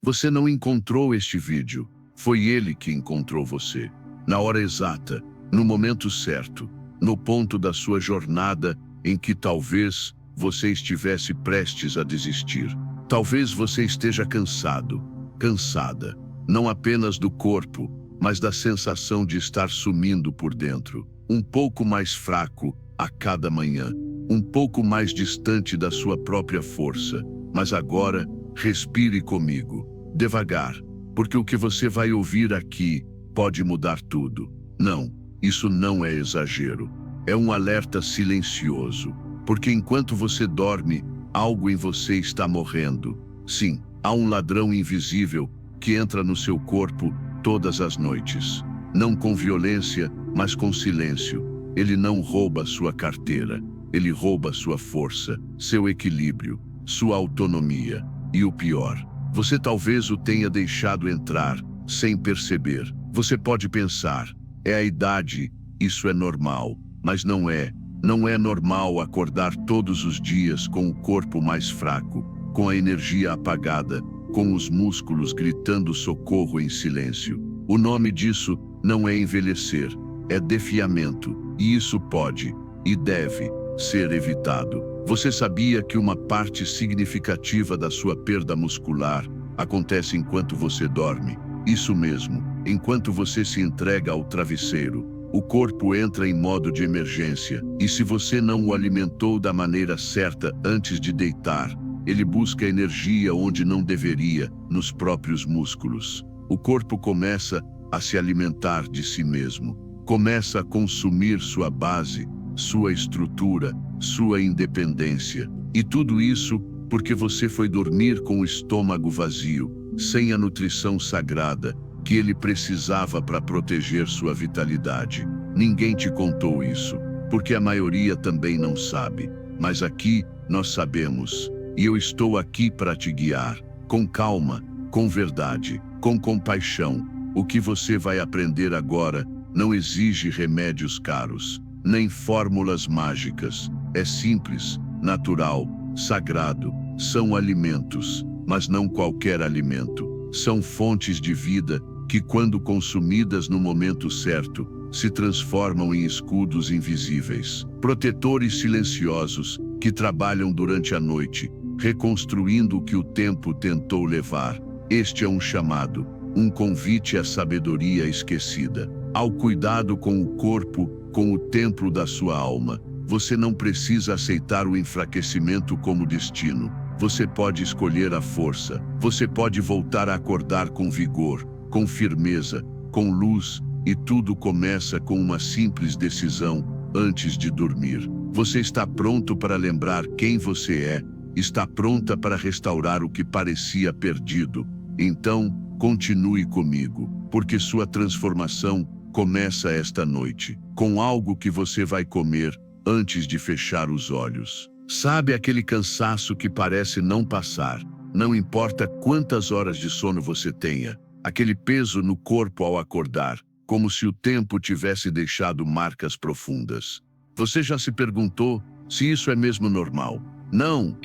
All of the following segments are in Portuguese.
Você não encontrou este vídeo, foi ele que encontrou você. Na hora exata, no momento certo, no ponto da sua jornada em que talvez você estivesse prestes a desistir. Talvez você esteja cansado, cansada, não apenas do corpo, mas da sensação de estar sumindo por dentro. Um pouco mais fraco a cada manhã, um pouco mais distante da sua própria força. Mas agora, respire comigo, devagar, porque o que você vai ouvir aqui pode mudar tudo. Não, isso não é exagero. É um alerta silencioso, porque enquanto você dorme, algo em você está morrendo. Sim, há um ladrão invisível que entra no seu corpo todas as noites. Não com violência, mas com silêncio. Ele não rouba sua carteira, ele rouba sua força, seu equilíbrio, sua autonomia. E o pior, você talvez o tenha deixado entrar, sem perceber. Você pode pensar, é a idade, isso é normal, mas não é. Não é normal acordar todos os dias com o corpo mais fraco, com a energia apagada, com os músculos gritando socorro em silêncio. O nome disso não é envelhecer, é defiamento, e isso pode, e deve, ser evitado. Você sabia que uma parte significativa da sua perda muscular acontece enquanto você dorme? Isso mesmo, enquanto você se entrega ao travesseiro. O corpo entra em modo de emergência, e se você não o alimentou da maneira certa antes de deitar, ele busca energia onde não deveria, nos próprios músculos. O corpo começa a se alimentar de si mesmo, começa a consumir sua base, sua estrutura, sua independência. E tudo isso porque você foi dormir com o estômago vazio, sem a nutrição sagrada que ele precisava para proteger sua vitalidade. Ninguém te contou isso, porque a maioria também não sabe. Mas aqui nós sabemos, e eu estou aqui para te guiar, com calma, com verdade, com compaixão. O que você vai aprender agora não exige remédios caros, nem fórmulas mágicas. É simples, natural, sagrado. São alimentos, mas não qualquer alimento. São fontes de vida que, quando consumidas no momento certo, se transformam em escudos invisíveis, protetores silenciosos que trabalham durante a noite, reconstruindo o que o tempo tentou levar. Este é um chamado, um convite à sabedoria esquecida, ao cuidado com o corpo, com o templo da sua alma. Você não precisa aceitar o enfraquecimento como destino. Você pode escolher a força. Você pode voltar a acordar com vigor, com firmeza, com luz, e tudo começa com uma simples decisão antes de dormir. Você está pronto para lembrar quem você é? Está pronta para restaurar o que parecia perdido? Então, continue comigo, porque sua transformação começa esta noite, com algo que você vai comer antes de fechar os olhos. Sabe aquele cansaço que parece não passar? Não importa quantas horas de sono você tenha, aquele peso no corpo ao acordar, como se o tempo tivesse deixado marcas profundas. Você já se perguntou se isso é mesmo normal? Não,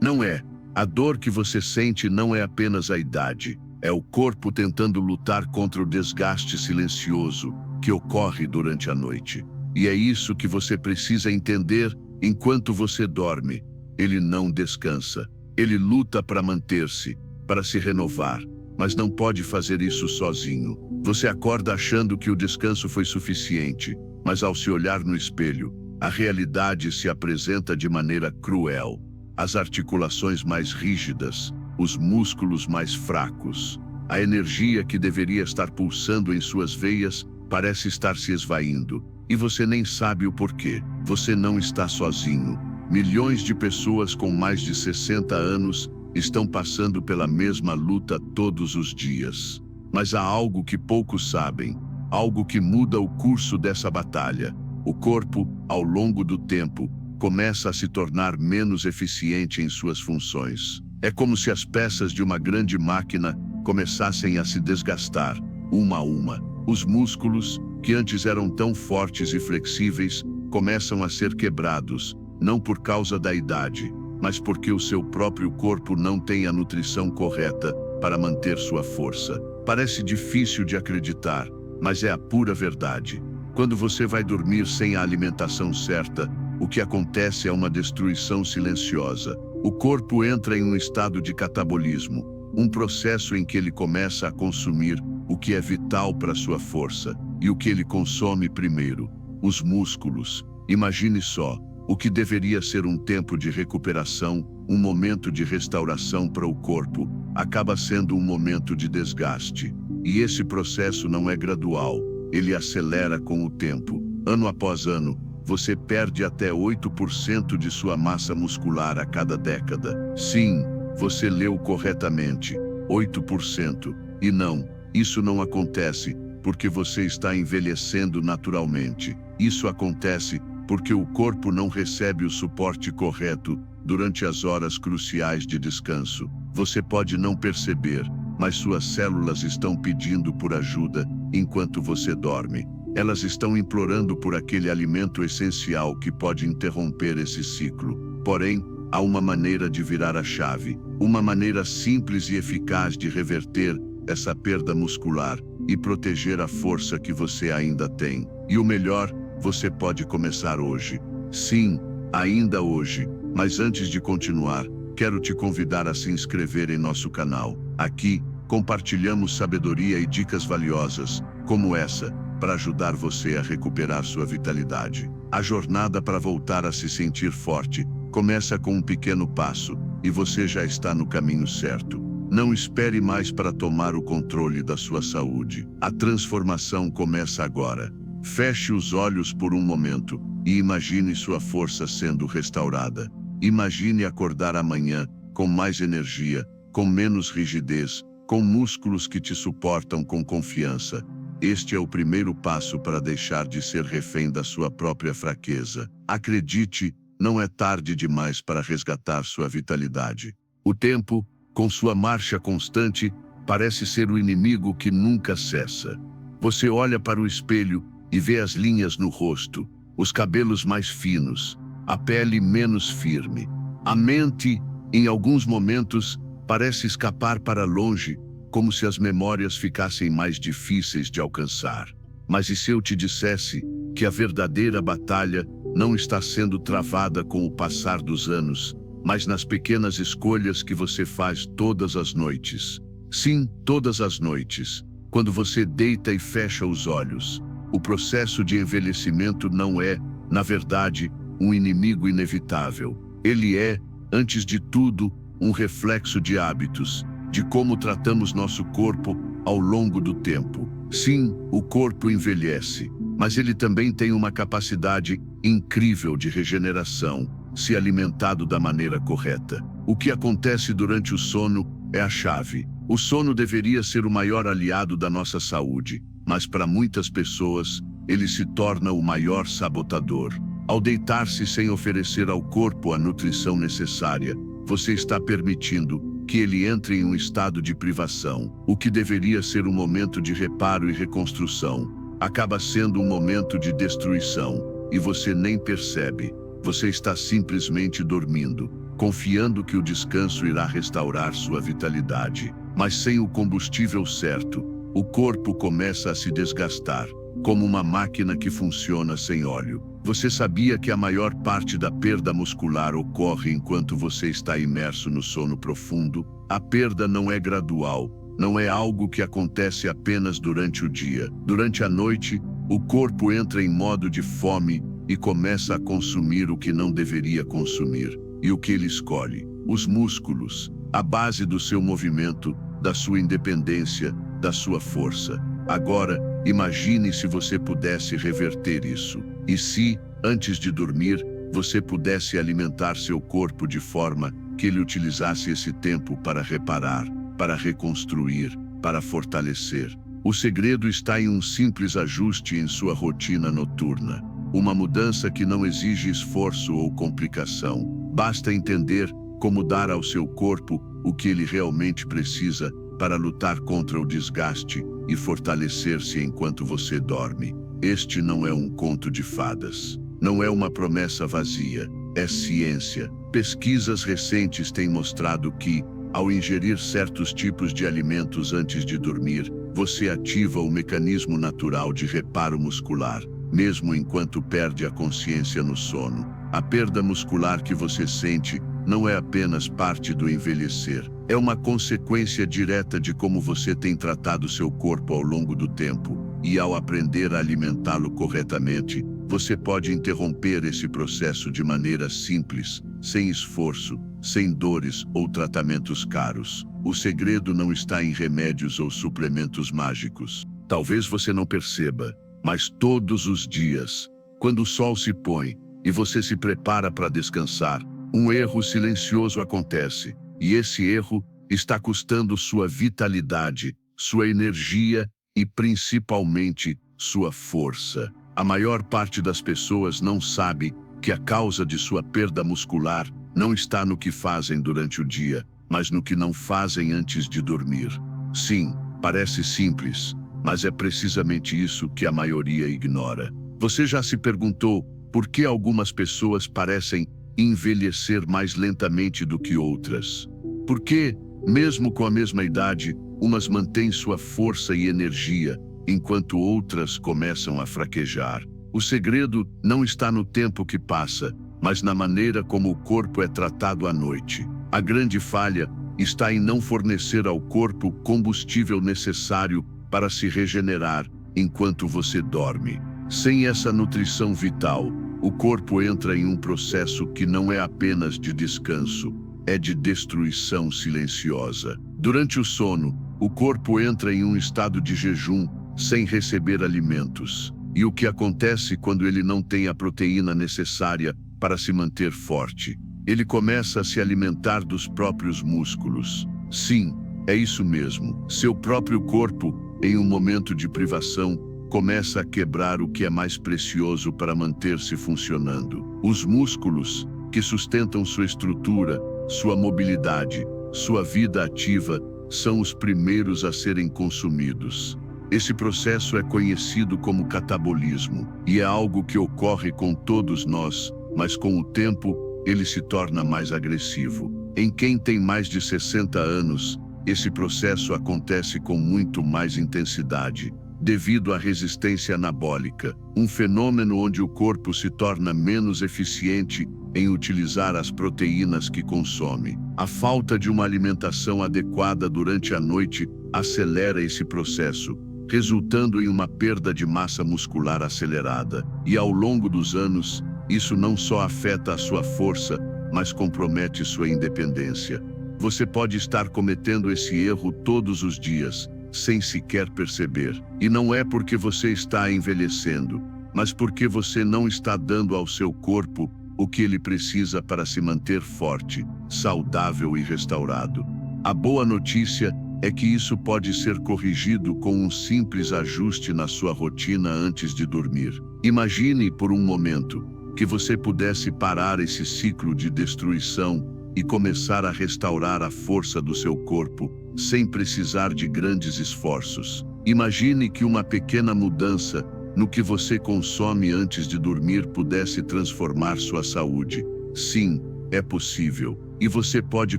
não é. A dor que você sente não é apenas a idade, é o corpo tentando lutar contra o desgaste silencioso que ocorre durante a noite. E é isso que você precisa entender enquanto você dorme. Ele não descansa, ele luta para manter-se, para se renovar, mas não pode fazer isso sozinho. Você acorda achando que o descanso foi suficiente, mas ao se olhar no espelho, a realidade se apresenta de maneira cruel. As articulações mais rígidas, os músculos mais fracos, a energia que deveria estar pulsando em suas veias parece estar se esvaindo, e você nem sabe o porquê. Você não está sozinho. Milhões de pessoas com mais de 60 anos estão passando pela mesma luta todos os dias. Mas há algo que poucos sabem, algo que muda o curso dessa batalha. O corpo, ao longo do tempo, começa a se tornar menos eficiente em suas funções. É como se as peças de uma grande máquina começassem a se desgastar, uma a uma. Os músculos, que antes eram tão fortes e flexíveis, começam a ser quebrados, não por causa da idade, mas porque o seu próprio corpo não tem a nutrição correta para manter sua força. Parece difícil de acreditar, mas é a pura verdade. Quando você vai dormir sem a alimentação certa, o que acontece é uma destruição silenciosa. O corpo entra em um estado de catabolismo, um processo em que ele começa a consumir o que é vital para sua força. E o que ele consome primeiro? Os músculos. Imagine só, o que deveria ser um tempo de recuperação, um momento de restauração para o corpo, acaba sendo um momento de desgaste. E esse processo não é gradual, ele acelera com o tempo. Ano após ano, você perde até 8% de sua massa muscular a cada década. Sim, você leu corretamente, 8%. E não, isso não acontece porque você está envelhecendo naturalmente. Isso acontece porque o corpo não recebe o suporte correto durante as horas cruciais de descanso. Você pode não perceber, mas suas células estão pedindo por ajuda enquanto você dorme. Elas estão implorando por aquele alimento essencial que pode interromper esse ciclo. Porém, há uma maneira de virar a chave, uma maneira simples e eficaz de reverter essa perda muscular e proteger a força que você ainda tem. E o melhor, você pode começar hoje. Sim, ainda hoje. Mas antes de continuar, quero te convidar a se inscrever em nosso canal. Aqui, compartilhamos sabedoria e dicas valiosas, como essa, para ajudar você a recuperar sua vitalidade. A jornada para voltar a se sentir forte começa com um pequeno passo, e você já está no caminho certo. Não espere mais para tomar o controle da sua saúde. A transformação começa agora. Feche os olhos por um momento e imagine sua força sendo restaurada. Imagine acordar amanhã com mais energia, com menos rigidez, com músculos que te suportam com confiança. Este é o primeiro passo para deixar de ser refém da sua própria fraqueza. Acredite, não é tarde demais para resgatar sua vitalidade. O tempo, com sua marcha constante, parece ser o inimigo que nunca cessa. Você olha para o espelho e vê as linhas no rosto, os cabelos mais finos, a pele menos firme. A mente, em alguns momentos, parece escapar para longe, como se as memórias ficassem mais difíceis de alcançar. Mas e se eu te dissesse que a verdadeira batalha não está sendo travada com o passar dos anos, mas nas pequenas escolhas que você faz todas as noites? Sim, todas as noites, quando você deita e fecha os olhos. O processo de envelhecimento não é, na verdade, um inimigo inevitável. Ele é, antes de tudo, um reflexo de hábitos, de como tratamos nosso corpo ao longo do tempo. Sim, o corpo envelhece, mas ele também tem uma capacidade incrível de regeneração, se alimentado da maneira correta. O que acontece durante o sono é a chave. O sono deveria ser o maior aliado da nossa saúde, mas para muitas pessoas, ele se torna o maior sabotador. Ao deitar-se sem oferecer ao corpo a nutrição necessária, você está permitindo que ele entre em um estado de privação. O que deveria ser um momento de reparo e reconstrução, acaba sendo um momento de destruição, e você nem percebe. Você está simplesmente dormindo, confiando que o descanso irá restaurar sua vitalidade. Mas sem o combustível certo, o corpo começa a se desgastar, como uma máquina que funciona sem óleo. Você sabia que a maior parte da perda muscular ocorre enquanto você está imerso no sono profundo? A perda não é gradual, não é algo que acontece apenas durante o dia. Durante a noite, o corpo entra em modo de fome e começa a consumir o que não deveria consumir. E o que ele escolhe? Os músculos, a base do seu movimento, da sua independência, da sua força. Agora, imagine se você pudesse reverter isso. E se, antes de dormir, você pudesse alimentar seu corpo de forma que ele utilizasse esse tempo para reparar, para reconstruir, para fortalecer. O segredo está em um simples ajuste em sua rotina noturna. Uma mudança que não exige esforço ou complicação. Basta entender como dar ao seu corpo o que ele realmente precisa para lutar contra o desgaste e fortalecer-se enquanto você dorme. Este não é um conto de fadas. Não é uma promessa vazia. É ciência. Pesquisas recentes têm mostrado que, Ao ingerir certos tipos de alimentos antes de dormir, você ativa o mecanismo natural de reparo muscular, mesmo enquanto perde a consciência no sono. A perda muscular que você sente não é apenas parte do envelhecer, é uma consequência direta de como você tem tratado seu corpo ao longo do tempo, e ao aprender a alimentá-lo corretamente, você pode interromper esse processo de maneira simples, sem esforço, sem dores ou tratamentos caros. O segredo não está em remédios ou suplementos mágicos. Talvez você não perceba, mas todos os dias, quando o sol se põe e você se prepara para descansar, um erro silencioso acontece, e esse erro está custando sua vitalidade, sua energia e principalmente sua força. A maior parte das pessoas não sabe que a causa de sua perda muscular não está no que fazem durante o dia, mas no que não fazem antes de dormir. Sim, parece simples, mas é precisamente isso que a maioria ignora. Você já se perguntou por que algumas pessoas parecem envelhecer mais lentamente do que outras? Por que, mesmo com a mesma idade, umas mantêm sua força e energia, enquanto outras começam a fraquejar? O segredo não está no tempo que passa, mas na maneira como o corpo é tratado à noite. A grande falha está em não fornecer ao corpo o combustível necessário para se regenerar enquanto você dorme. Sem essa nutrição vital, o corpo entra em um processo que não é apenas de descanso, é de destruição silenciosa. Durante o sono, o corpo entra em um estado de jejum, sem receber alimentos. E o que acontece quando ele não tem a proteína necessária para se manter forte? Ele começa a se alimentar dos próprios músculos. Sim, é isso mesmo. Seu próprio corpo, em um momento de privação, começa a quebrar o que é mais precioso para manter-se funcionando. Os músculos, que sustentam sua estrutura, sua mobilidade, sua vida ativa, são os primeiros a serem consumidos. Esse processo é conhecido como catabolismo, e é algo que ocorre com todos nós, mas com o tempo, ele se torna mais agressivo. Em quem tem mais de 60 anos, esse processo acontece com muito mais intensidade, devido à resistência anabólica, um fenômeno onde o corpo se torna menos eficiente em utilizar as proteínas que consome. A falta de uma alimentação adequada durante a noite acelera esse processo, resultando em uma perda de massa muscular acelerada. E ao longo dos anos, isso não só afeta a sua força, mas compromete sua independência. Você pode estar cometendo esse erro todos os dias, sem sequer perceber. E não é porque você está envelhecendo, mas porque você não está dando ao seu corpo o que ele precisa para se manter forte, saudável e restaurado. A boa notícia é que isso pode ser corrigido com um simples ajuste na sua rotina antes de dormir. Imagine por um momento que você pudesse parar esse ciclo de destruição e começar a restaurar a força do seu corpo, sem precisar de grandes esforços. Imagine que uma pequena mudança no que você consome antes de dormir pudesse transformar sua saúde. Sim, é possível. E você pode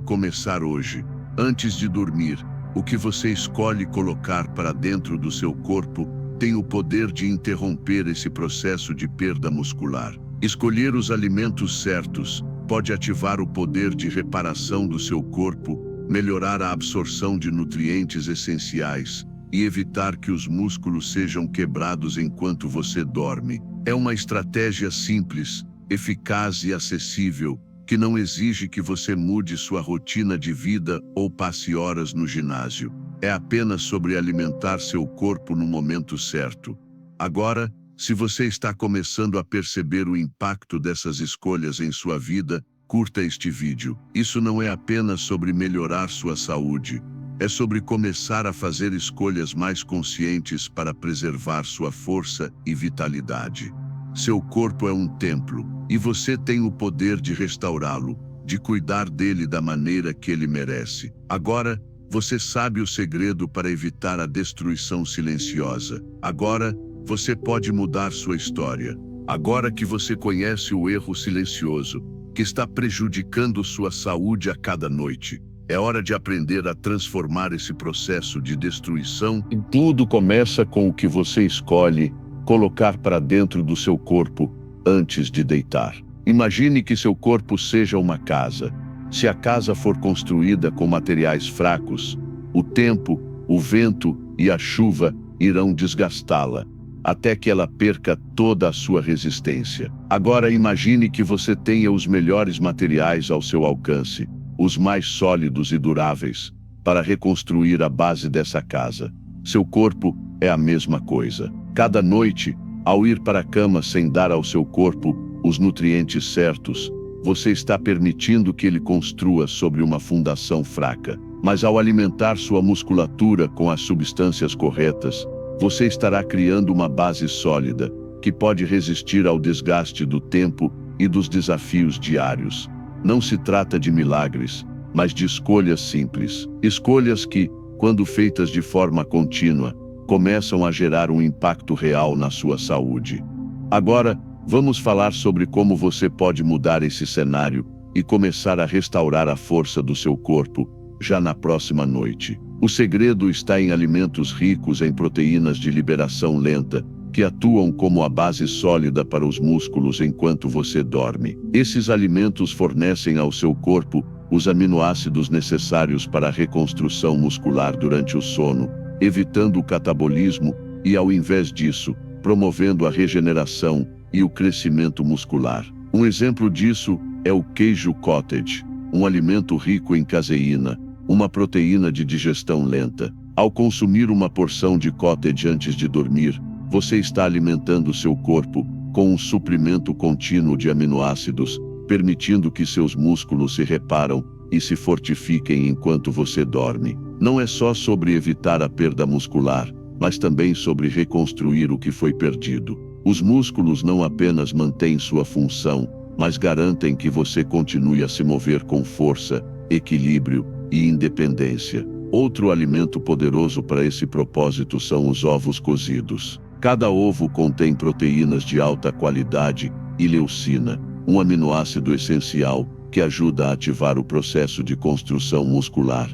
começar hoje. Antes de dormir, o que você escolhe colocar para dentro do seu corpo tem o poder de interromper esse processo de perda muscular. Escolher os alimentos certos pode ativar o poder de reparação do seu corpo, melhorar a absorção de nutrientes essenciais e evitar que os músculos sejam quebrados enquanto você dorme. É uma estratégia simples, eficaz e acessível, que não exige que você mude sua rotina de vida ou passe horas no ginásio. É apenas sobre alimentar seu corpo no momento certo. Agora, se você está começando a perceber o impacto dessas escolhas em sua vida, curta este vídeo. Isso não é apenas sobre melhorar sua saúde, é sobre começar a fazer escolhas mais conscientes para preservar sua força e vitalidade. Seu corpo é um templo, e você tem o poder de restaurá-lo, de cuidar dele da maneira que ele merece. Agora, você sabe o segredo para evitar a destruição silenciosa. Agora, você pode mudar sua história. Agora que você conhece o erro silencioso, que está prejudicando sua saúde a cada noite, É hora de aprender a transformar esse processo de destruição. E tudo começa com o que você escolhe colocar para dentro do seu corpo antes de deitar. Imagine que seu corpo seja uma casa. Se a casa for construída com materiais fracos, o tempo, o vento e a chuva irão desgastá-la, até que ela perca toda a sua resistência. Agora imagine que você tenha os melhores materiais ao seu alcance, os mais sólidos e duráveis, para reconstruir a base dessa casa. Seu corpo é a mesma coisa. Cada noite, ao ir para a cama sem dar ao seu corpo os nutrientes certos, você está permitindo que ele construa sobre uma fundação fraca. Mas ao alimentar sua musculatura com as substâncias corretas, você estará criando uma base sólida, que pode resistir ao desgaste do tempo e dos desafios diários. Não se trata de milagres, mas de escolhas simples. Escolhas que, quando feitas de forma contínua, começam a gerar um impacto real na sua saúde. Agora, vamos falar sobre como você pode mudar esse cenário e começar a restaurar a força do seu corpo já na próxima noite. O segredo está em alimentos ricos em proteínas de liberação lenta, que atuam como a base sólida para os músculos enquanto você dorme. Esses alimentos fornecem ao seu corpo os aminoácidos necessários para a reconstrução muscular durante o sono, evitando o catabolismo e, ao invés disso, promovendo a regeneração e o crescimento muscular. Um exemplo disso é o queijo cottage, um alimento rico em caseína, uma proteína de digestão lenta. Ao consumir uma porção de cottage antes de dormir, você está alimentando seu corpo com um suprimento contínuo de aminoácidos, permitindo que seus músculos se reparam e se fortifiquem enquanto você dorme. Não é só sobre evitar a perda muscular, mas também sobre reconstruir o que foi perdido. Os músculos não apenas mantêm sua função, mas garantem que você continue a se mover com força, equilíbrio e independência. Outro alimento poderoso para esse propósito são os ovos cozidos. Cada ovo contém proteínas de alta qualidade e leucina, um aminoácido essencial que ajuda a ativar o processo de construção muscular.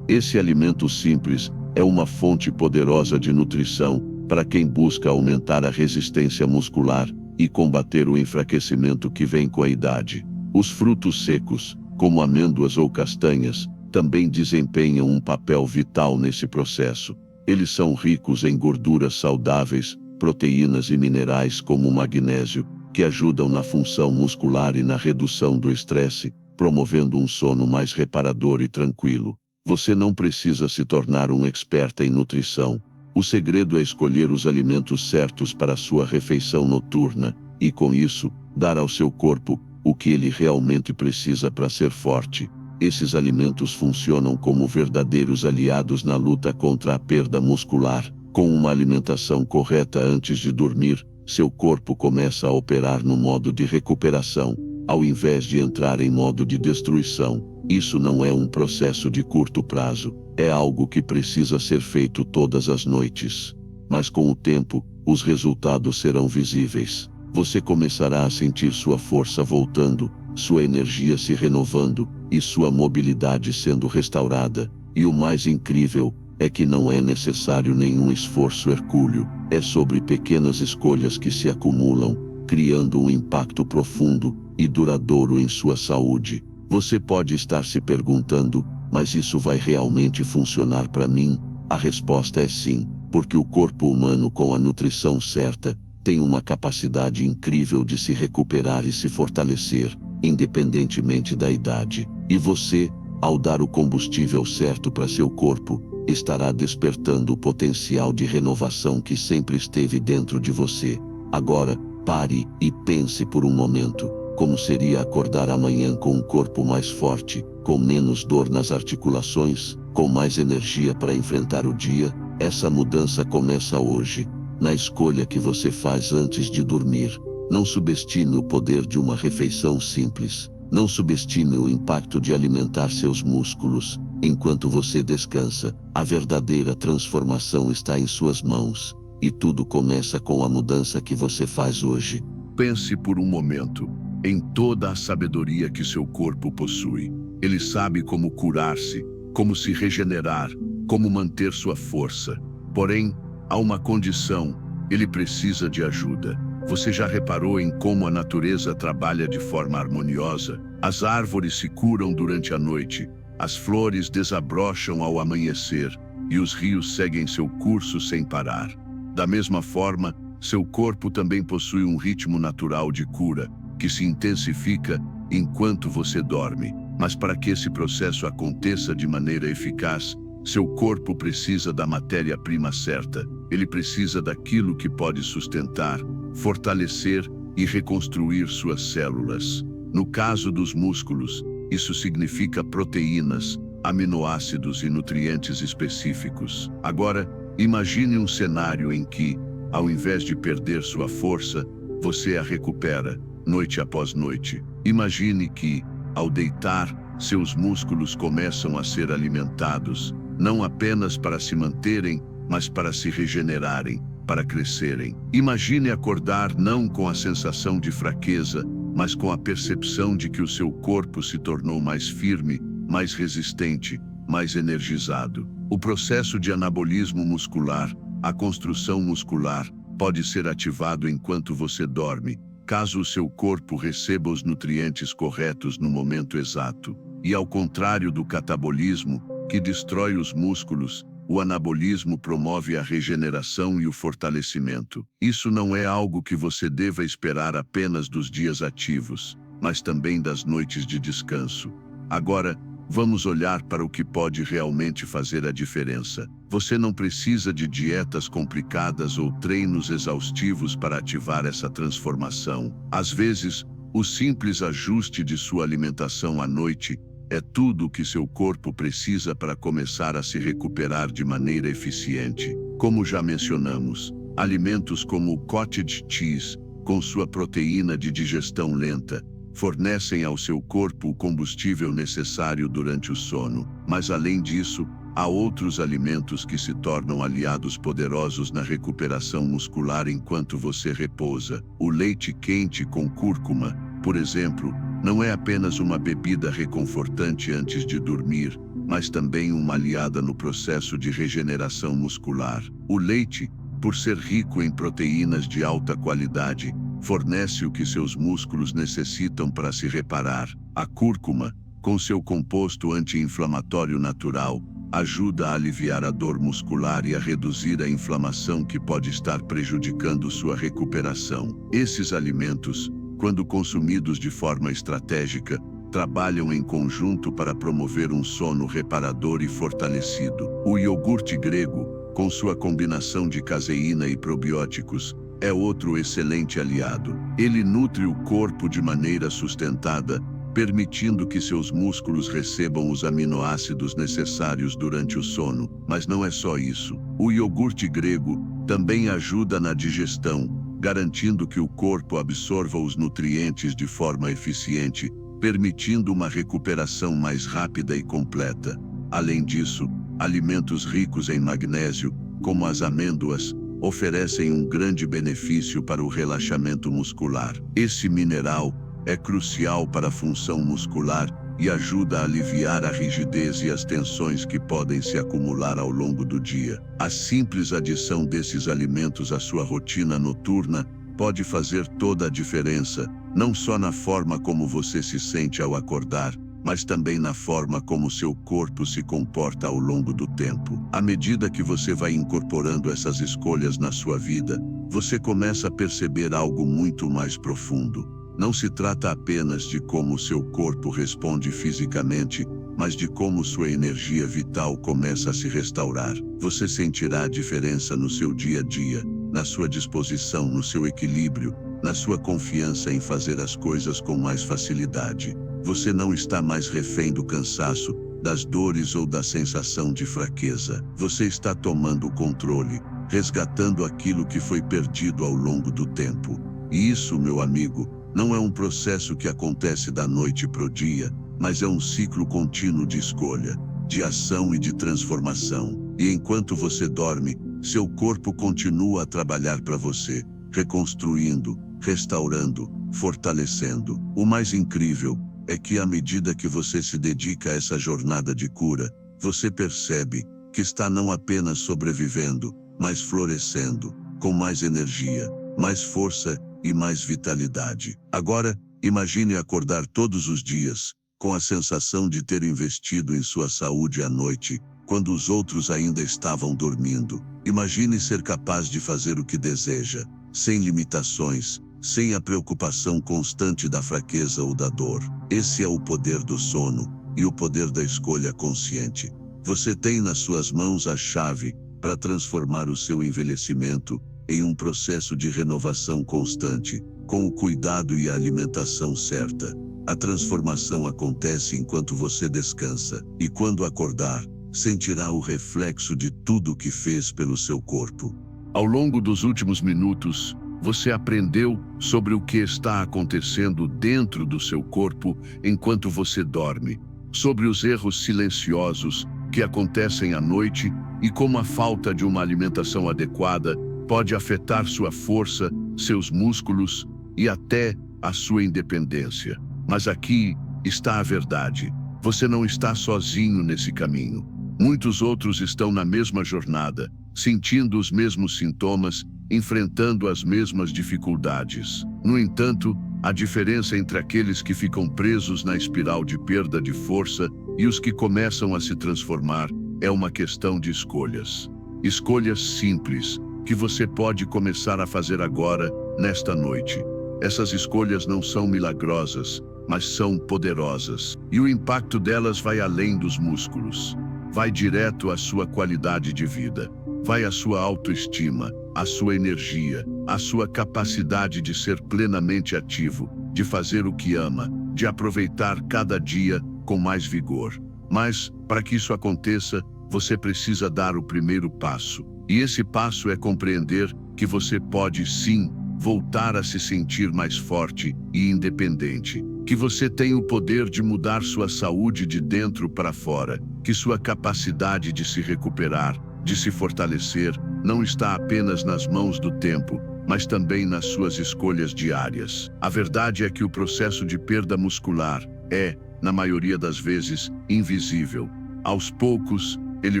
Esse alimento simples é uma fonte poderosa de nutrição para quem busca aumentar a resistência muscular e combater o enfraquecimento que vem com a idade. Os frutos secos, como amêndoas ou castanhas, também desempenham um papel vital nesse processo. Eles são ricos em gorduras saudáveis, proteínas e minerais como o magnésio, que ajudam na função muscular e na redução do estresse, promovendo um sono mais reparador e tranquilo. Você não precisa se tornar um expert em nutrição. O segredo é escolher os alimentos certos para a sua refeição noturna, e com isso, dar ao seu corpo o que ele realmente precisa para ser forte. Esses alimentos funcionam como verdadeiros aliados na luta contra a perda muscular. Com uma alimentação correta antes de dormir, seu corpo começa a operar no modo de recuperação, ao invés de entrar em modo de destruição. Isso não é um processo de curto prazo, é algo que precisa ser feito todas as noites. Mas com o tempo, os resultados serão visíveis. Você começará a sentir sua força voltando, sua energia se renovando e sua mobilidade sendo restaurada. E o mais incrível é que não é necessário nenhum esforço hercúleo. É sobre pequenas escolhas que se acumulam, criando um impacto profundo e duradouro em sua saúde. Você pode estar se perguntando, mas isso vai realmente funcionar para mim? A resposta é sim, porque o corpo humano com a nutrição certa tem uma capacidade incrível de se recuperar e se fortalecer, independentemente da idade. E você, ao dar o combustível certo para seu corpo, estará despertando o potencial de renovação que sempre esteve dentro de você. Agora, pare e pense por um momento. Como seria acordar amanhã com um corpo mais forte, com menos dor nas articulações, com mais energia para enfrentar o dia? Essa mudança começa hoje, na escolha que você faz antes de dormir. Não subestime o poder de uma refeição simples. Não subestime o impacto de alimentar seus músculos. Enquanto você descansa, a verdadeira transformação está em suas mãos. E tudo começa com a mudança que você faz hoje. Pense por um momento em toda a sabedoria que seu corpo possui. Ele sabe como curar-se, como se regenerar, como manter sua força. Porém, há uma condição: ele precisa de ajuda. Você já reparou em como a natureza trabalha de forma harmoniosa? As árvores se curam durante a noite, as flores desabrocham ao amanhecer e os rios seguem seu curso sem parar. Da mesma forma, seu corpo também possui um ritmo natural de cura, que se intensifica enquanto você dorme. Mas para que esse processo aconteça de maneira eficaz, seu corpo precisa da matéria-prima certa. Ele precisa daquilo que pode sustentar, fortalecer e reconstruir suas células. No caso dos músculos, isso significa proteínas, aminoácidos e nutrientes específicos. Agora, imagine um cenário em que, ao invés de perder sua força, você a recupera, noite após noite. Imagine que, ao deitar, seus músculos começam a ser alimentados, não apenas para se manterem, mas para se regenerarem, para crescerem. Imagine acordar não com a sensação de fraqueza, mas com a percepção de que o seu corpo se tornou mais firme, mais resistente, mais energizado. O processo de anabolismo muscular, a construção muscular, pode ser ativado enquanto você dorme, caso o seu corpo receba os nutrientes corretos no momento exato. E ao contrário do catabolismo, que destrói os músculos, o anabolismo promove a regeneração e o fortalecimento. Isso não é algo que você deva esperar apenas dos dias ativos, mas também das noites de descanso. Agora, vamos olhar para o que pode realmente fazer a diferença. Você não precisa de dietas complicadas ou treinos exaustivos para ativar essa transformação. Às vezes, o simples ajuste de sua alimentação à noite é tudo o que seu corpo precisa para começar a se recuperar de maneira eficiente. Como já mencionamos, alimentos como o cottage cheese, com sua proteína de digestão lenta, fornecem ao seu corpo o combustível necessário durante o sono. Mas além disso, há outros alimentos que se tornam aliados poderosos na recuperação muscular enquanto você repousa. O leite quente com cúrcuma, por exemplo, não é apenas uma bebida reconfortante antes de dormir, mas também uma aliada no processo de regeneração muscular. O leite, por ser rico em proteínas de alta qualidade, fornece o que seus músculos necessitam para se reparar. A cúrcuma, com seu composto anti-inflamatório natural, ajuda a aliviar a dor muscular e a reduzir a inflamação que pode estar prejudicando sua recuperação. Esses alimentos, quando consumidos de forma estratégica, trabalham em conjunto para promover um sono reparador e fortalecido. O iogurte grego, com sua combinação de caseína e probióticos, é outro excelente aliado. Ele nutre o corpo de maneira sustentada, permitindo que seus músculos recebam os aminoácidos necessários durante o sono. Mas não é só isso. O iogurte grego também ajuda na digestão, garantindo que o corpo absorva os nutrientes de forma eficiente, permitindo uma recuperação mais rápida e completa. Além disso, alimentos ricos em magnésio, como as amêndoas, oferecem um grande benefício para o relaxamento muscular. Esse mineral é crucial para a função muscular e ajuda a aliviar a rigidez e as tensões que podem se acumular ao longo do dia. A simples adição desses alimentos à sua rotina noturna pode fazer toda a diferença, não só na forma como você se sente ao acordar, mas também na forma como seu corpo se comporta ao longo do tempo. À medida que você vai incorporando essas escolhas na sua vida, você começa a perceber algo muito mais profundo. Não se trata apenas de como o seu corpo responde fisicamente, mas de como sua energia vital começa a se restaurar. Você sentirá a diferença no seu dia a dia, na sua disposição, no seu equilíbrio, na sua confiança em fazer as coisas com mais facilidade. Você não está mais refém do cansaço, das dores ou da sensação de fraqueza. Você está tomando o controle, resgatando aquilo que foi perdido ao longo do tempo. E isso, meu amigo, não é um processo que acontece da noite para o dia, mas é um ciclo contínuo de escolha, de ação e de transformação. E enquanto você dorme, seu corpo continua a trabalhar para você, reconstruindo, restaurando, fortalecendo. O mais incrível é que à medida que você se dedica a essa jornada de cura, você percebe que está não apenas sobrevivendo, mas florescendo, com mais energia, mais força e mais vitalidade. Agora, imagine acordar todos os dias, com a sensação de ter investido em sua saúde à noite, quando os outros ainda estavam dormindo. Imagine ser capaz de fazer o que deseja, sem limitações, sem a preocupação constante da fraqueza ou da dor. Esse é o poder do sono e o poder da escolha consciente. Você tem nas suas mãos a chave para transformar o seu envelhecimento em um processo de renovação constante, com o cuidado e a alimentação certa. A transformação acontece enquanto você descansa, e quando acordar, sentirá o reflexo de tudo o que fez pelo seu corpo. Ao longo dos últimos minutos, você aprendeu sobre o que está acontecendo dentro do seu corpo enquanto você dorme, sobre os erros silenciosos que acontecem à noite e como a falta de uma alimentação adequada pode afetar sua força, seus músculos e até a sua independência. Mas aqui está a verdade. Você não está sozinho nesse caminho. Muitos outros estão na mesma jornada, sentindo os mesmos sintomas, enfrentando as mesmas dificuldades. No entanto, a diferença entre aqueles que ficam presos na espiral de perda de força e os que começam a se transformar é uma questão de escolhas. Escolhas simples, que você pode começar a fazer agora, nesta noite. Essas escolhas não são milagrosas, mas são poderosas. E o impacto delas vai além dos músculos. Vai direto à sua qualidade de vida. Vai à sua autoestima, à sua energia, à sua capacidade de ser plenamente ativo, de fazer o que ama, de aproveitar cada dia com mais vigor. Mas, para que isso aconteça, você precisa dar o primeiro passo. E esse passo é compreender que você pode sim voltar a se sentir mais forte e independente, que você tem o poder de mudar sua saúde de dentro para fora, que sua capacidade de se recuperar, de se fortalecer, não está apenas nas mãos do tempo, mas também nas suas escolhas diárias. A verdade é que o processo de perda muscular é, na maioria das vezes, invisível. Aos poucos, ele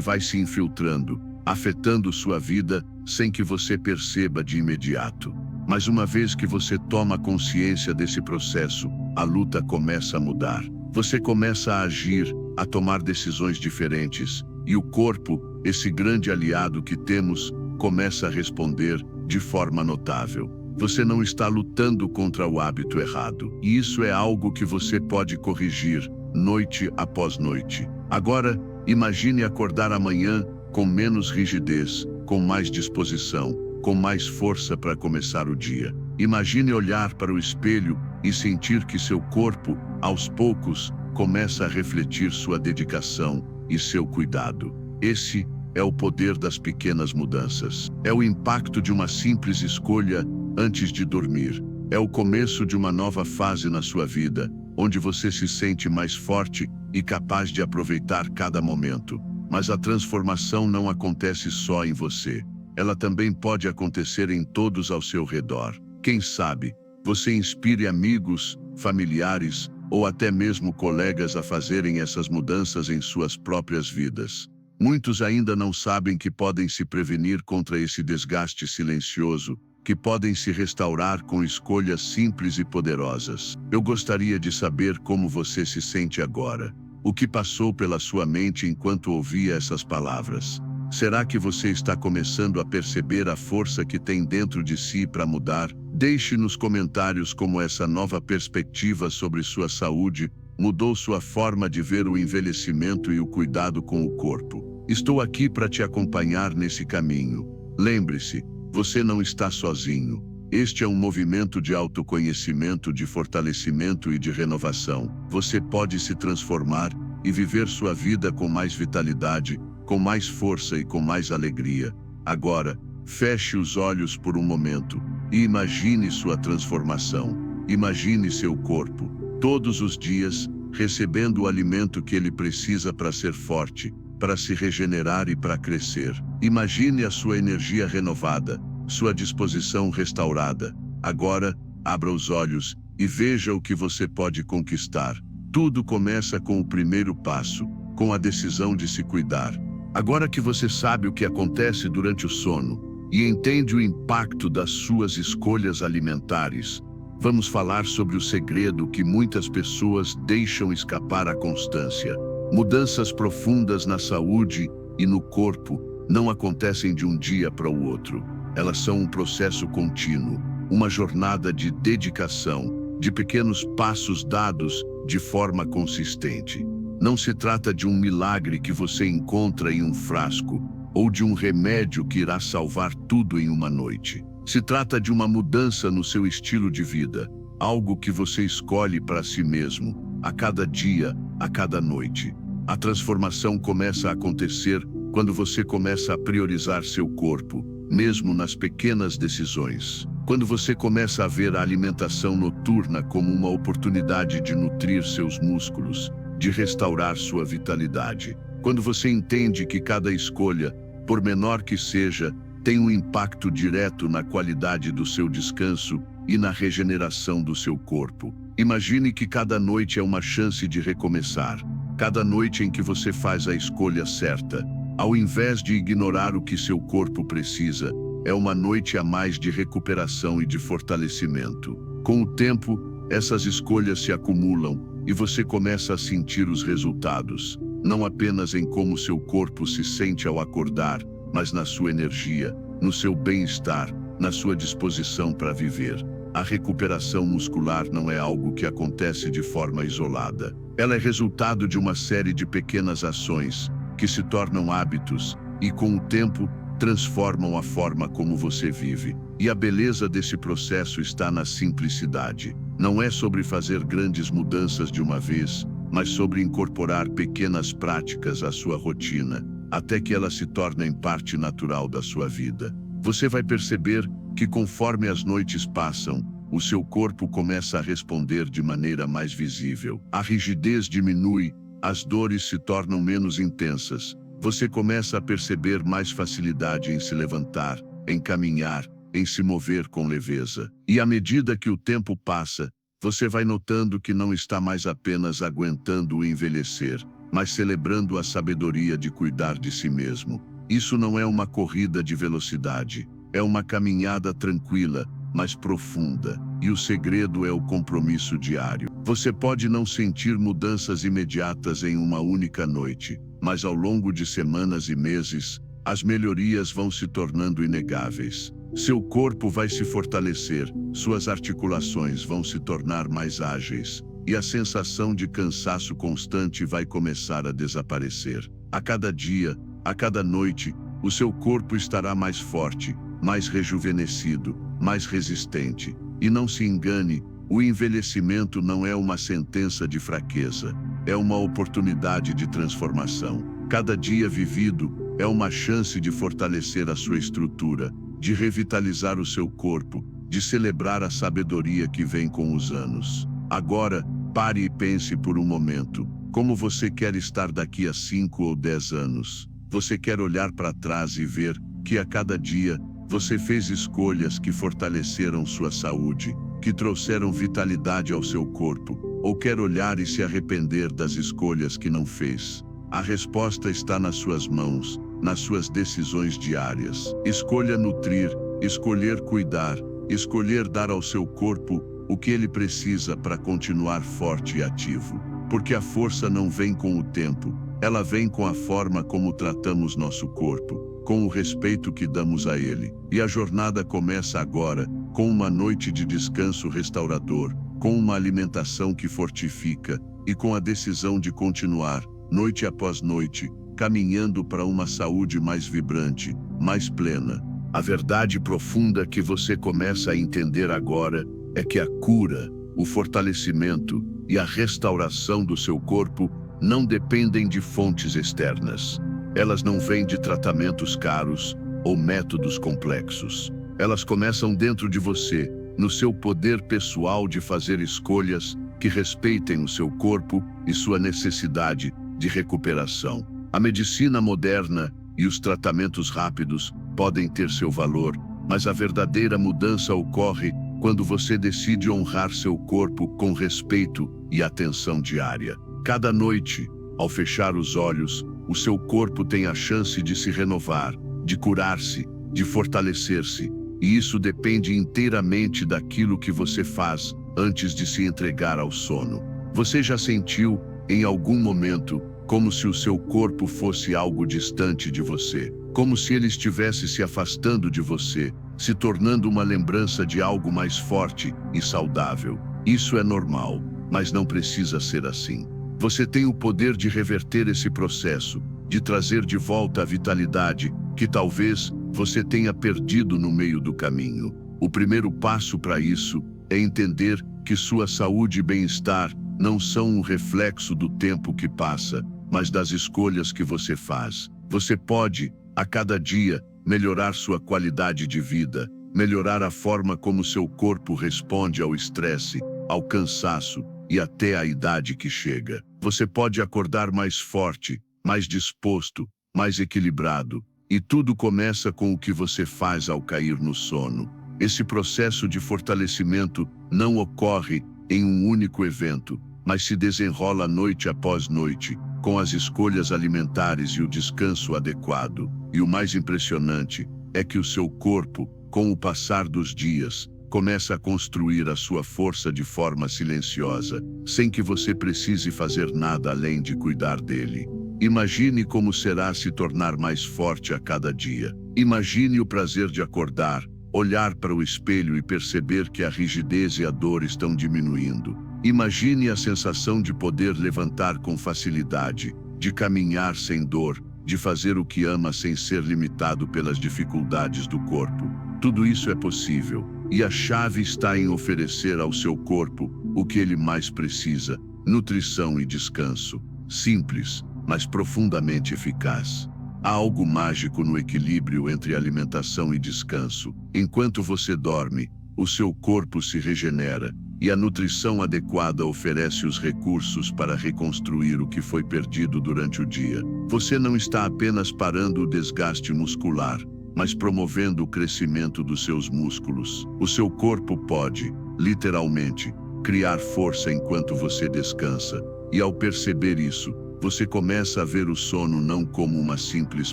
vai se infiltrando, afetando sua vida sem que você perceba de imediato. Mas uma vez que você toma consciência desse processo, a luta começa a mudar. Você começa a agir, a tomar decisões diferentes, e o corpo, esse grande aliado que temos, começa a responder de forma notável. Você não está lutando contra o hábito errado, e isso é algo que você pode corrigir, noite após noite. Agora, imagine acordar amanhã com menos rigidez, com mais disposição, com mais força para começar o dia. Imagine olhar para o espelho e sentir que seu corpo, aos poucos, começa a refletir sua dedicação e seu cuidado. Esse é o poder das pequenas mudanças. É o impacto de uma simples escolha antes de dormir. É o começo de uma nova fase na sua vida, onde você se sente mais forte e capaz de aproveitar cada momento. Mas a transformação não acontece só em você. Ela também pode acontecer em todos ao seu redor. Quem sabe, você inspire amigos, familiares ou até mesmo colegas a fazerem essas mudanças em suas próprias vidas. Muitos ainda não sabem que podem se prevenir contra esse desgaste silencioso, que podem se restaurar com escolhas simples e poderosas. Eu gostaria de saber como você se sente agora. O que passou pela sua mente enquanto ouvia essas palavras? Será que você está começando a perceber a força que tem dentro de si para mudar? Deixe nos comentários como essa nova perspectiva sobre sua saúde mudou sua forma de ver o envelhecimento e o cuidado com o corpo. Estou aqui para te acompanhar nesse caminho. Lembre-se, você não está sozinho. Este é um movimento de autoconhecimento, de fortalecimento e de renovação. Você pode se transformar e viver sua vida com mais vitalidade, com mais força e com mais alegria. Agora, feche os olhos por um momento e imagine sua transformação. Imagine seu corpo, todos os dias, recebendo o alimento que ele precisa para ser forte, para se regenerar e para crescer. Imagine a sua energia renovada, sua disposição restaurada. Agora, abra os olhos e veja o que você pode conquistar. Tudo começa com o primeiro passo, com a decisão de se cuidar. Agora que você sabe o que acontece durante o sono e entende o impacto das suas escolhas alimentares, vamos falar sobre o segredo que muitas pessoas deixam escapar à constância. Mudanças profundas na saúde e no corpo não acontecem de um dia para o outro. Elas são um processo contínuo, uma jornada de dedicação, de pequenos passos dados de forma consistente. Não se trata de um milagre que você encontra em um frasco ou de um remédio que irá salvar tudo em uma noite. Se trata de uma mudança no seu estilo de vida, algo que você escolhe para si mesmo, a cada dia, a cada noite. A transformação começa a acontecer quando você começa a priorizar seu corpo, mesmo nas pequenas decisões. Quando você começa a ver a alimentação noturna como uma oportunidade de nutrir seus músculos, de restaurar sua vitalidade. Quando você entende que cada escolha, por menor que seja, tem um impacto direto na qualidade do seu descanso e na regeneração do seu corpo. Imagine que cada noite é uma chance de recomeçar. Cada noite em que você faz a escolha certa, ao invés de ignorar o que seu corpo precisa, é uma noite a mais de recuperação e de fortalecimento. Com o tempo, essas escolhas se acumulam e você começa a sentir os resultados, não apenas em como seu corpo se sente ao acordar, mas na sua energia, no seu bem-estar, na sua disposição para viver. A recuperação muscular não é algo que acontece de forma isolada. Ela é resultado de uma série de pequenas ações que se tornam hábitos e, com o tempo, transformam a forma como você vive. E a beleza desse processo está na simplicidade. Não é sobre fazer grandes mudanças de uma vez, mas sobre incorporar pequenas práticas à sua rotina, até que elas se tornem parte natural da sua vida. Você vai perceber que, conforme as noites passam, o seu corpo começa a responder de maneira mais visível. A rigidez diminui, as dores se tornam menos intensas. Você começa a perceber mais facilidade em se levantar, em caminhar, em se mover com leveza. E à medida que o tempo passa, você vai notando que não está mais apenas aguentando o envelhecer, mas celebrando a sabedoria de cuidar de si mesmo. Isso não é uma corrida de velocidade, é uma caminhada tranquila, mas profunda. E o segredo é o compromisso diário. Você pode não sentir mudanças imediatas em uma única noite, mas ao longo de semanas e meses, as melhorias vão se tornando inegáveis. Seu corpo vai se fortalecer, suas articulações vão se tornar mais ágeis, e a sensação de cansaço constante vai começar a desaparecer. A cada dia, a cada noite, o seu corpo estará mais forte, mais rejuvenescido, mais resistente. E não se engane, o envelhecimento não é uma sentença de fraqueza, é uma oportunidade de transformação. Cada dia vivido é uma chance de fortalecer a sua estrutura, de revitalizar o seu corpo, de celebrar a sabedoria que vem com os anos. Agora, pare e pense por um momento. Como você quer estar daqui a 5 ou 10 anos? Você quer olhar para trás e ver que a cada dia você fez escolhas que fortaleceram sua saúde, que trouxeram vitalidade ao seu corpo, ou quer olhar e se arrepender das escolhas que não fez? A resposta está nas suas mãos, nas suas decisões diárias. Escolha nutrir, escolher cuidar, escolher dar ao seu corpo o que ele precisa para continuar forte e ativo. Porque a força não vem com o tempo, ela vem com a forma como tratamos nosso corpo, com o respeito que damos a ele. E a jornada começa agora, com uma noite de descanso restaurador, com uma alimentação que fortifica e com a decisão de continuar, noite após noite, caminhando para uma saúde mais vibrante, mais plena. A verdade profunda que você começa a entender agora é que a cura, o fortalecimento e a restauração do seu corpo não dependem de fontes externas. Elas não vêm de tratamentos caros ou métodos complexos. Elas começam dentro de você, no seu poder pessoal de fazer escolhas que respeitem o seu corpo e sua necessidade de recuperação. A medicina moderna e os tratamentos rápidos podem ter seu valor, mas a verdadeira mudança ocorre quando você decide honrar seu corpo com respeito e atenção diária. Cada noite, ao fechar os olhos, o seu corpo tem a chance de se renovar, de curar-se, de fortalecer-se, e isso depende inteiramente daquilo que você faz antes de se entregar ao sono. Você já sentiu, em algum momento, como se o seu corpo fosse algo distante de você, como se ele estivesse se afastando de você, se tornando uma lembrança de algo mais forte e saudável? Isso é normal, mas não precisa ser assim. Você tem o poder de reverter esse processo, de trazer de volta a vitalidade que talvez você tenha perdido no meio do caminho. O primeiro passo para isso é entender que sua saúde e bem-estar não são um reflexo do tempo que passa, mas das escolhas que você faz. Você pode, a cada dia, melhorar sua qualidade de vida, melhorar a forma como seu corpo responde ao estresse, ao cansaço e até à idade que chega. Você pode acordar mais forte, mais disposto, mais equilibrado, e tudo começa com o que você faz ao cair no sono. Esse processo de fortalecimento não ocorre em um único evento, mas se desenrola noite após noite, com as escolhas alimentares e o descanso adequado. E o mais impressionante é que o seu corpo, com o passar dos dias, começa a construir a sua força de forma silenciosa, sem que você precise fazer nada além de cuidar dele. Imagine como será se tornar mais forte a cada dia. Imagine o prazer de acordar, olhar para o espelho e perceber que a rigidez e a dor estão diminuindo. Imagine a sensação de poder levantar com facilidade, de caminhar sem dor, de fazer o que ama sem ser limitado pelas dificuldades do corpo. Tudo isso é possível, e a chave está em oferecer ao seu corpo o que ele mais precisa: nutrição e descanso. Simples, mas profundamente eficaz. Há algo mágico no equilíbrio entre alimentação e descanso. Enquanto você dorme, o seu corpo se regenera, e a nutrição adequada oferece os recursos para reconstruir o que foi perdido durante o dia. Você não está apenas parando o desgaste muscular, mas promovendo o crescimento dos seus músculos. O seu corpo pode, literalmente, criar força enquanto você descansa, e ao perceber isso, você começa a ver o sono não como uma simples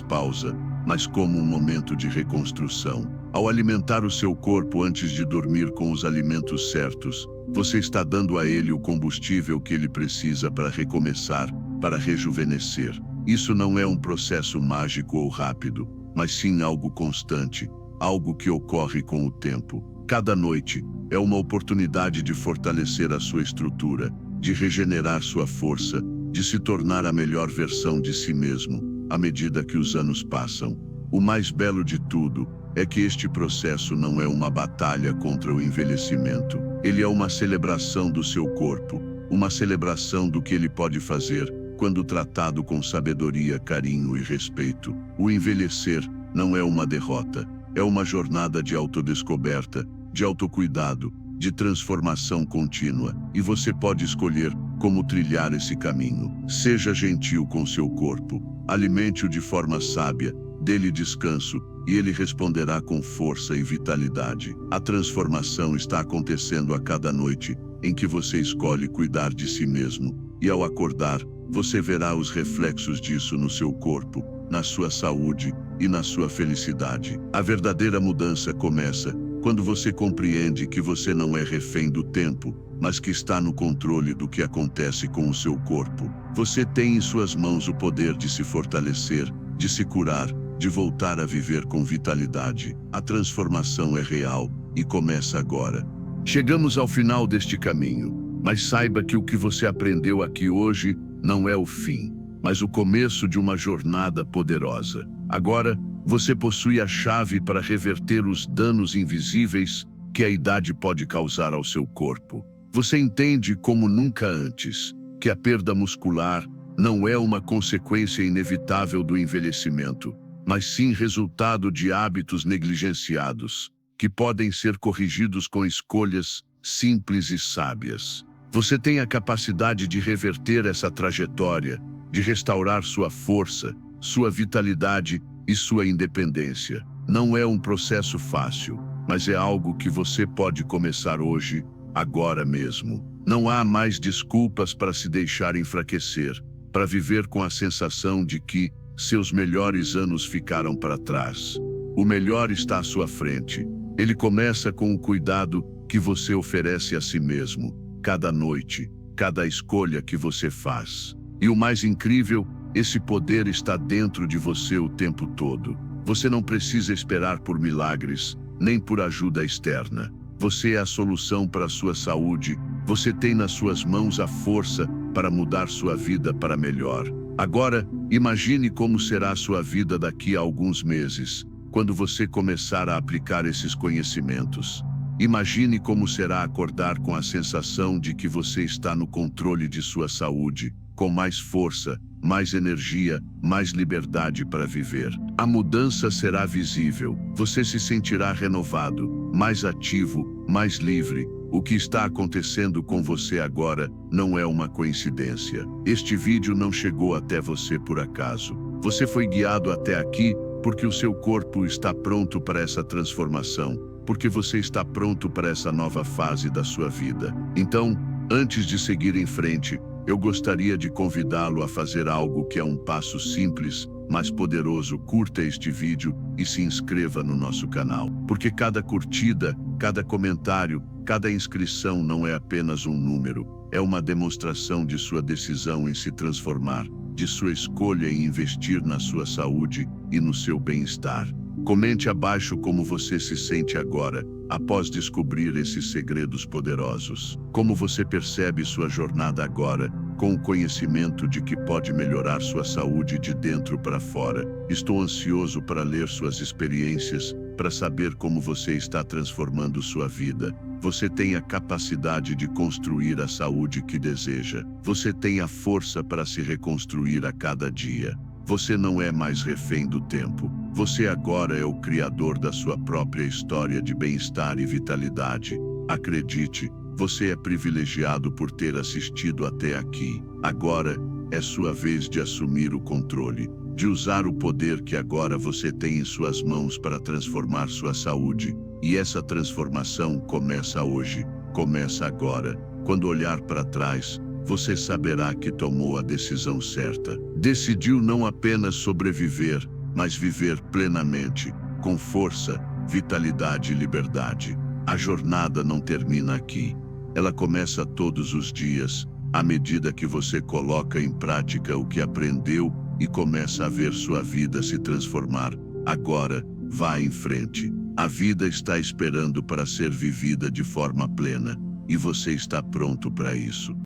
pausa, mas como um momento de reconstrução. Ao alimentar o seu corpo antes de dormir com os alimentos certos, você está dando a ele o combustível que ele precisa para recomeçar, para rejuvenescer. Isso não é um processo mágico ou rápido, mas sim algo constante, algo que ocorre com o tempo. Cada noite é uma oportunidade de fortalecer a sua estrutura, de regenerar sua força, de se tornar a melhor versão de si mesmo, à medida que os anos passam. O mais belo de tudo é que este processo não é uma batalha contra o envelhecimento. Ele é uma celebração do seu corpo, uma celebração do que ele pode fazer quando tratado com sabedoria, carinho e respeito. O envelhecer não é uma derrota, é uma jornada de autodescoberta, de autocuidado, de transformação contínua, e você pode escolher como trilhar esse caminho. Seja gentil com seu corpo, alimente-o de forma sábia, dê-lhe descanso, e ele responderá com força e vitalidade. A transformação está acontecendo a cada noite, em que você escolhe cuidar de si mesmo, e ao acordar, você verá os reflexos disso no seu corpo, na sua saúde e na sua felicidade. A verdadeira mudança começa quando você compreende que você não é refém do tempo, mas que está no controle do que acontece com o seu corpo. Você tem em suas mãos o poder de se fortalecer, de se curar, de voltar a viver com vitalidade. A transformação é real e começa agora. Chegamos ao final deste caminho, mas saiba que o que você aprendeu aqui hoje não é o fim, mas o começo de uma jornada poderosa. Agora, você possui a chave para reverter os danos invisíveis que a idade pode causar ao seu corpo. Você entende como nunca antes que a perda muscular não é uma consequência inevitável do envelhecimento, mas sim resultado de hábitos negligenciados, que podem ser corrigidos com escolhas simples e sábias. Você tem a capacidade de reverter essa trajetória, de restaurar sua força, sua vitalidade e sua independência. Não é um processo fácil, mas é algo que você pode começar hoje, agora mesmo. Não há mais desculpas para se deixar enfraquecer, para viver com a sensação de que seus melhores anos ficaram para trás. O melhor está à sua frente. Ele começa com o cuidado que você oferece a si mesmo, cada noite, cada escolha que você faz. E o mais incrível, esse poder está dentro de você o tempo todo. Você não precisa esperar por milagres, nem por ajuda externa. Você é a solução para a sua saúde. Você tem nas suas mãos a força para mudar sua vida para melhor. Agora, imagine como será a sua vida daqui a alguns meses, quando você começar a aplicar esses conhecimentos. Imagine como será acordar com a sensação de que você está no controle de sua saúde, com mais força, mais energia, mais liberdade para viver. A mudança será visível. Você se sentirá renovado, mais ativo, mais livre. O que está acontecendo com você agora não é uma coincidência. Este vídeo não chegou até você por acaso. Você foi guiado até aqui porque o seu corpo está pronto para essa transformação, porque você está pronto para essa nova fase da sua vida. Então, antes de seguir em frente, eu gostaria de convidá-lo a fazer algo que é um passo simples, mas poderoso. Curta este vídeo e se inscreva no nosso canal, porque cada curtida, cada comentário, cada inscrição não é apenas um número, é uma demonstração de sua decisão em se transformar, de sua escolha em investir na sua saúde e no seu bem-estar. Comente abaixo como você se sente agora, após descobrir esses segredos poderosos. Como você percebe sua jornada agora, com o conhecimento de que pode melhorar sua saúde de dentro para fora. Estou ansioso para ler suas experiências, para saber como você está transformando sua vida. Você tem a capacidade de construir a saúde que deseja. Você tem a força para se reconstruir a cada dia. Você não é mais refém do tempo. Você agora é o criador da sua própria história de bem-estar e vitalidade. Acredite, você é privilegiado por ter assistido até aqui. Agora é sua vez de assumir o controle, de usar o poder que agora você tem em suas mãos para transformar sua saúde. E essa transformação começa hoje, começa agora. Quando olhar para trás, você saberá que tomou a decisão certa. Decidiu não apenas sobreviver, mas viver plenamente, com força, vitalidade e liberdade. A jornada não termina aqui. Ela começa todos os dias, à medida que você coloca em prática o que aprendeu e começa a ver sua vida se transformar. Agora, vá em frente. A vida está esperando para ser vivida de forma plena, e você está pronto para isso.